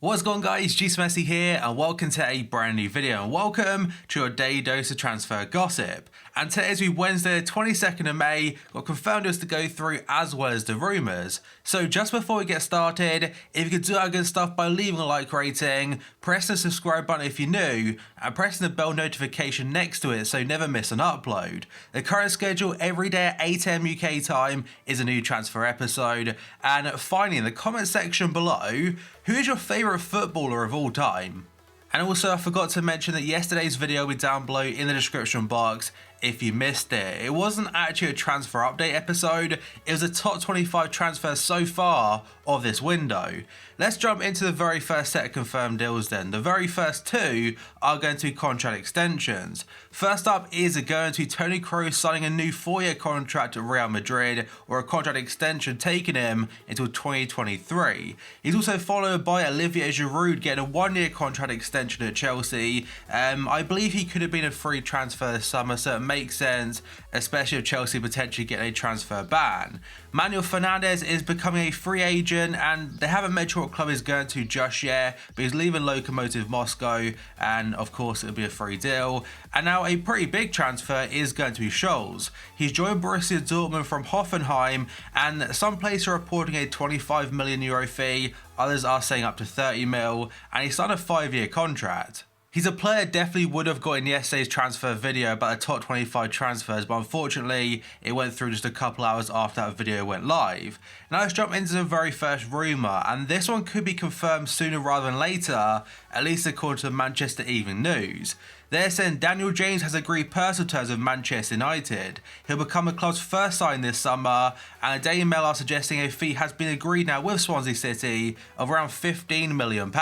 What's going on, guys? Messi here and welcome to a brand new video and welcome to your daily dose of transfer gossip. And today is Wednesday the 22nd of May, got confirmed news to go through as well as the rumours. So just before we get started, if you could do our good stuff by leaving a like rating, pressing the subscribe button if you're new, and pressing the bell notification next to it so you never miss an upload. The current schedule every day at 8 AM UK time is a new transfer episode. And finally, in the comment section below, who is your favourite footballer of all time? And also, I forgot to mention that yesterday's video will be down below in the description box if you missed it. It wasn't actually a transfer update episode, it was a top 25 transfers so far of this window. Let's jump into the very first set of confirmed deals then. The very first two are going to be contract extensions. First up is going to Toni Kroos signing a new 4-year contract at Real Madrid, or a contract extension taking him until 2023. He's also followed by Olivier Giroud getting a 1-year contract extension at Chelsea. I believe he could have been a free transfer this summer, so it makes sense, especially if Chelsea potentially get a transfer ban. Manuel Fernandes is becoming a free agent and they haven't mentioned what club he's going to just yet, but he's leaving Lokomotiv Moscow and of course it'll be a free deal. And now a pretty big transfer is going to be Scholes. He's joined Borussia Dortmund from Hoffenheim and some places are reporting a €25 million fee, others are saying up to 30 mil, and he signed a 5-year contract. He's a player definitely would have got in yesterday's transfer video about the top 25 transfers, but unfortunately it went through just a couple hours after that video went live. Now let's jump into the very first rumour, and this one could be confirmed sooner rather than later, at least according to the Manchester Evening News. They're saying Daniel James has agreed personal terms with Manchester United. He'll become the club's first sign this summer, and the Daily Mail are suggesting a fee has been agreed now with Swansea City of around £15 million.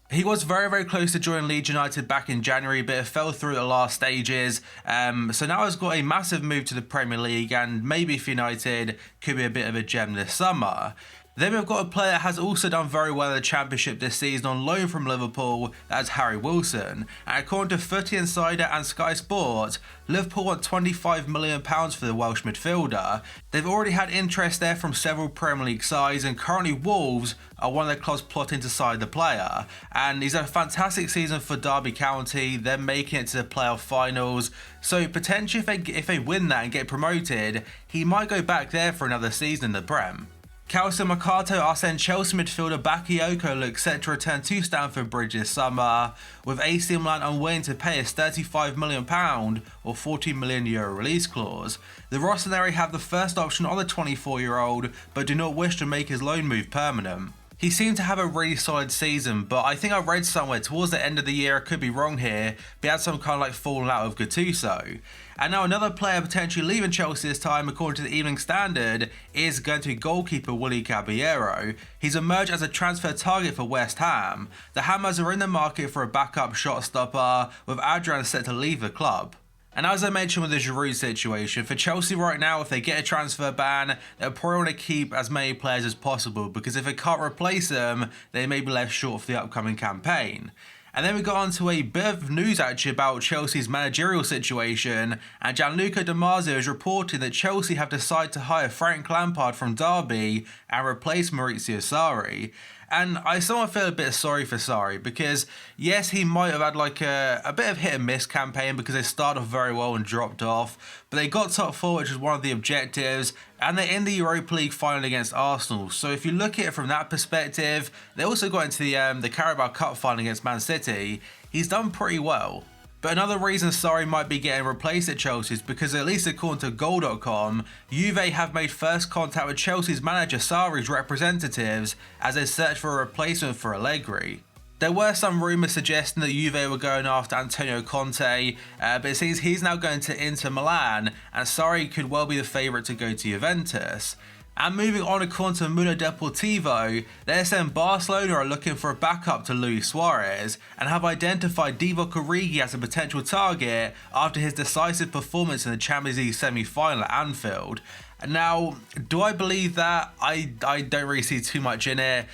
He was very close to joining Leeds United back in January, but it fell through the last stages. So now he's got a massive move to the Premier League, and maybe for United could be a bit of a gem this summer. Then we've got a player that has also done very well in the Championship this season on loan from Liverpool, that's Harry Wilson. And according to Footy Insider and Sky Sports, Liverpool want £25 million for the Welsh midfielder. They've already had interest there from several Premier League sides, and currently Wolves are one of the clubs plotting to sign the player. And he's had a fantastic season for Derby County, they're making it to the playoff finals, so potentially if they win that and get promoted, he might go back there for another season in the Prem. Calcio Mercato are saying Chelsea midfielder Bakayoko looks set to return to Stamford Bridge this summer, with AC Milan unwilling to pay his £35 million or €40 million release clause. The Rossoneri have the first option on the 24-year-old, but do not wish to make his loan move permanent. He seemed to have a really solid season, but I think I read somewhere towards the end of the year, I could be wrong here, but he had some kind of falling out with Gattuso. And now another player potentially leaving Chelsea this time, according to the Evening Standard, is going to be goalkeeper Willy Caballero. He's emerged as a transfer target for West Ham. The Hammers are in the market for a backup shot stopper, with Adrian set to leave the club. And as I mentioned with the Giroud situation, for Chelsea right now, if they get a transfer ban, they'll probably want to keep as many players as possible, because if they can't replace them, they may be left short for the upcoming campaign. And then we got on to a bit of news actually about Chelsea's managerial situation, and Gianluca Di Marzio is reporting that Chelsea have decided to hire Frank Lampard from Derby and replace Maurizio Sarri. And I somewhat feel a bit sorry for Sarri, because yes, he might have had a bit of hit and miss campaign because they started off very well and dropped off, but they got top 4, which was one of the objectives, and they're in the Europa League final against Arsenal. So if you look at it from that perspective, they also got into the Carabao Cup final against Man City. He's done pretty well. But another reason Sarri might be getting replaced at Chelsea is because, at least according to Goal.com, Juve have made first contact with Chelsea's manager Sarri's representatives as they search for a replacement for Allegri. There were some rumours suggesting that Juve were going after Antonio Conte, but it seems he's now going to Inter Milan, and Sarri could well be the favourite to go to Juventus. And moving on, according to Mundo Deportivo, they're saying Barcelona are looking for a backup to Luis Suarez and have identified Divock Origi as a potential target after his decisive performance in the Champions League semi-final at Anfield. Now, do I believe that? I don't really see too much in it.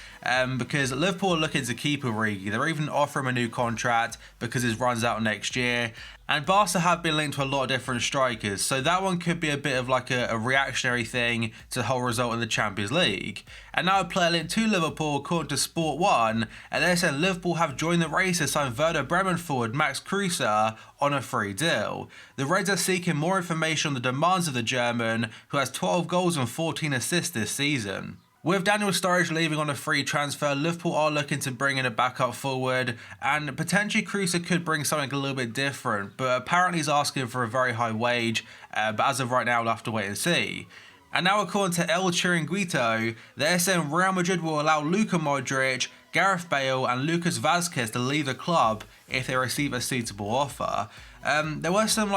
because Liverpool are looking to keep Origi. They're even offering him a new contract because his runs out next year. And Barca have been linked to a lot of different strikers, so that one could be a bit of like a reactionary thing to the whole result in the Champions League. And now a player linked to Liverpool, according to Sport 1, and they're saying Liverpool have joined the race to sign Werder Bremen forward Max Kruse on a free deal. The Reds are seeking more information on the demands of the German, who has 12 goals and 14 assists this season. With Daniel Sturridge leaving on a free transfer, Liverpool are looking to bring in a backup forward, and potentially Kruse could bring something a little bit different, but apparently he's asking for a very high wage, but as of right now we'll have to wait and see. And now according to El Chiringuito, they're saying Real Madrid will allow Luka Modric, Gareth Bale and Lucas Vazquez to leave the club if they receive a suitable offer. There were some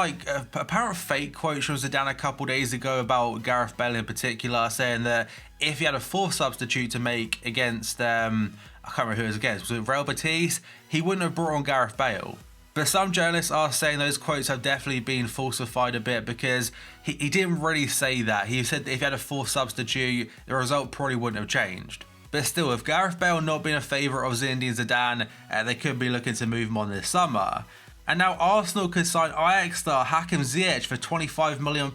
apparent fake quotes from Zidane a couple days ago about Gareth Bale in particular, saying that if he had a fourth substitute to make against, I can't remember who it was against, was it Real Betis, he wouldn't have brought on Gareth Bale. But some journalists are saying those quotes have definitely been falsified a bit, because he didn't really say that. He said that if he had a fourth substitute, the result probably wouldn't have changed. But still, with Gareth Bale not being a favourite of Zinedine Zidane, they could be looking to move him on this summer. And now Arsenal could sign Ajax star Hakim Ziyech for £25 million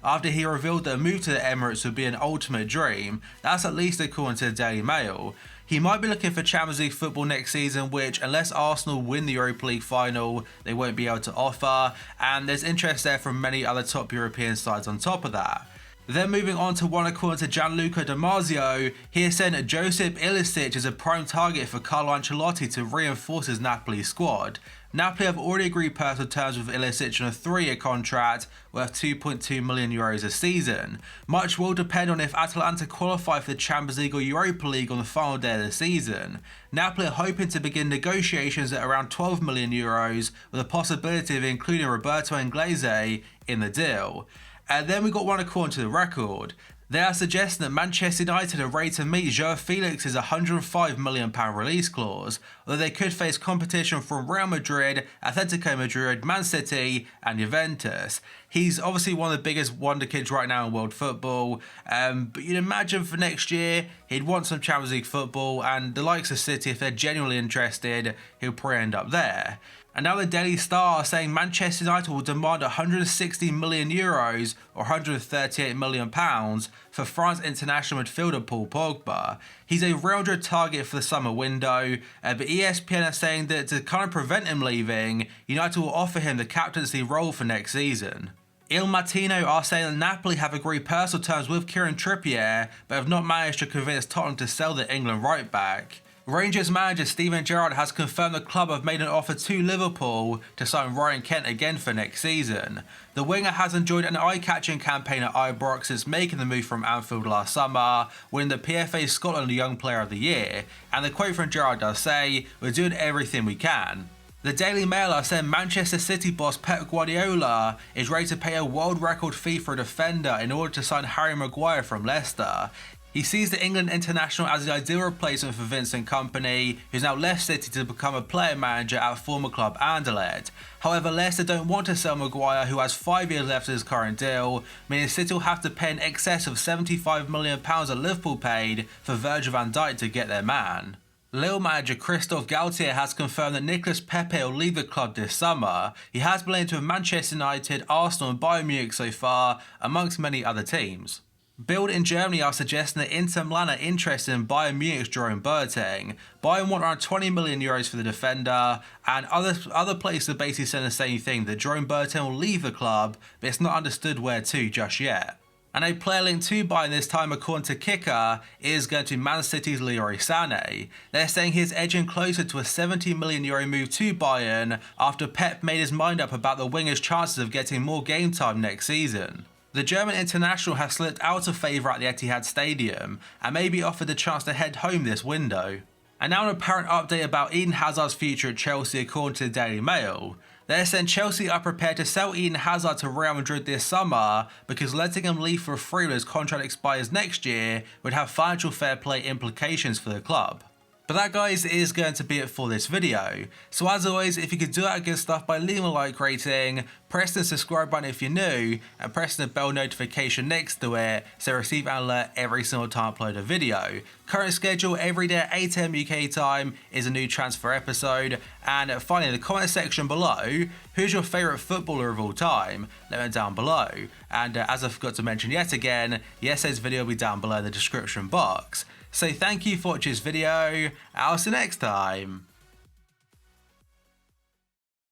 after he revealed that a move to the Emirates would be an ultimate dream. That's at least according to the Daily Mail. He might be looking for Champions League football next season, which, unless Arsenal win the Europa League final, they won't be able to offer, and there's interest there from many other top European sides on top of that. Then moving on to one according to Gianluca Di Marzio, he has said that Josip Ilicic is a prime target for Carlo Ancelotti to reinforce his Napoli squad. Napoli have already agreed personal terms with Ilicic on a 3-year contract worth €2.2 million a season. Much will depend on if Atalanta qualify for the Champions League or Europa League on the final day of the season. Napoli are hoping to begin negotiations at around €12 million, with a possibility of including Roberto Inglese in the deal. And then we got one according to the Record. They are suggesting that Manchester United are ready to meet JOAO Felix's £105 million release clause, although they could face competition from Real Madrid, Atletico Madrid, Man City and Juventus. He's obviously one of the biggest wonder kids right now in world football, but you'd imagine for next year he'd want some Champions League football, and the likes of City, if they're genuinely interested, he'll probably end up there. And now the Daily Star are saying Manchester United will demand €160 million or £138 million for France international midfielder Paul Pogba. He's a Real Madrid target for the summer window, but ESPN are saying that to kind of prevent him leaving, United will offer him the captaincy role for next season. Il Mattino are saying that Napoli have agreed personal terms with Kieran Trippier, but have not managed to convince Tottenham to sell the England right back. Rangers manager Steven Gerrard has confirmed the club have made an offer to Liverpool to sign Ryan Kent again for next season. The winger has enjoyed an eye-catching campaign at Ibrox since making the move from Anfield last summer, winning the PFA Scotland Young Player of the Year, and the quote from Gerrard does say, "We're doing everything we can." The Daily Mail are saying Manchester City boss Pep Guardiola is ready to pay a world record fee for a defender in order to sign Harry Maguire from Leicester. He sees the England international as the ideal replacement for Vincent Kompany, who's now left City to become a player manager at former club Anderlecht. However, Leicester don't want to sell Maguire, who has 5 years left of his current deal, meaning City will have to pay in excess of £75 million that Liverpool paid for Virgil van Dijk to get their man. Lille manager Christophe Galtier has confirmed that Nicolas Pepe will leave the club this summer. He has been linked with Manchester United, Arsenal and Bayern Munich so far, amongst many other teams. Bild in Germany are suggesting that Inter Milan are interested in Bayern Munich's Jerome Boateng. Bayern want around €20 million for the defender, and other places are basically saying the same thing, that Jerome Boateng will leave the club, but it's not understood where to just yet. And a player linked to Bayern this time, according to Kicker, is going to be Man City's Leroy Sané. They're saying he's edging closer to a €70 million move to Bayern after Pep made his mind up about the winger's chances of getting more game time next season. The German international has slipped out of favour at the Etihad Stadium and may be offered the chance to head home this window. And now an apparent update about Eden Hazard's future at Chelsea, according to the Daily Mail. They're saying Chelsea are prepared to sell Eden Hazard to Real Madrid this summer because letting him leave for free when his contract expires next year would have financial fair play implications for the club. But that, guys, is going to be it for this video. So as always, if you could do that good stuff by leaving a like rating, press the subscribe button if you're new, and press the bell notification next to it so you receive an alert every single time I upload a video. Current schedule every day at 8 AM UK time is a new transfer episode. And finally, in the comment section below, who's your favourite footballer of all time? Let me know down below. And as I forgot to mention yet again, yesterday's video will be down below in the description box. So thank you for watching this video, I'll see you next time.